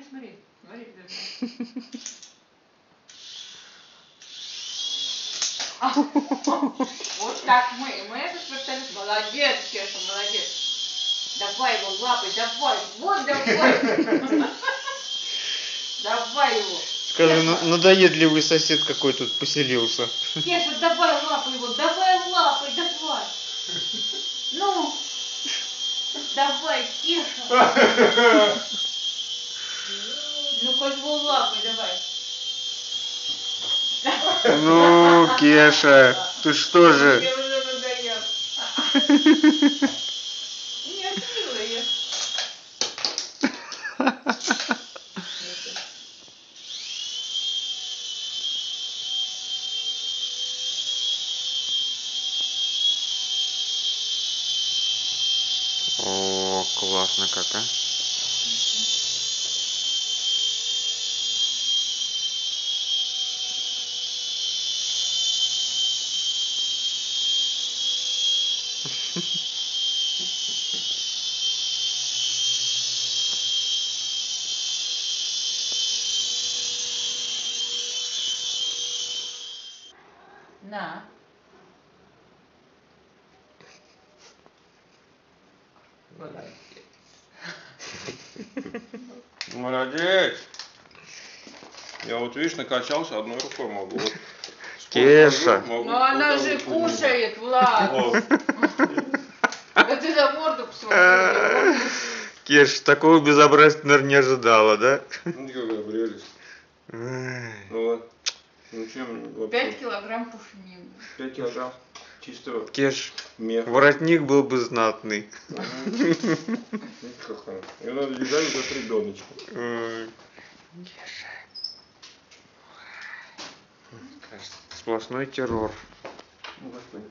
Смотри. Вот так мы это специалист. Молодец, Кеша, молодец. Давай его лапой, давай. Вот давай. Давай его. Скажи, надоедливый сосед какой тут поселился. Кеша, давай лапой его, давай лапой, давай. Ну, давай, Кеша. Ну-ка его лапой давай. Ну, Кеша, ты что же? Я уже надоел. Нет, милая. О, классно как, а? На. Молодец. Я вот, видишь, накачался, одной рукой могу. Вот. Кеша. Могу, Но она же кушает, Влад. Вот. Да ты за морду посмотри. Кеш, такого безобразия, наверное, не ожидала, да? Ну, какая прелесть. Ну вот. Ну чем вообще? 5 килограмм пушнины. 5 килограмм чистого Кеш, меха. воротник был бы знатный. Ее надо держать как ребеночка. Кеша. Сплошной террор. Ну, господи.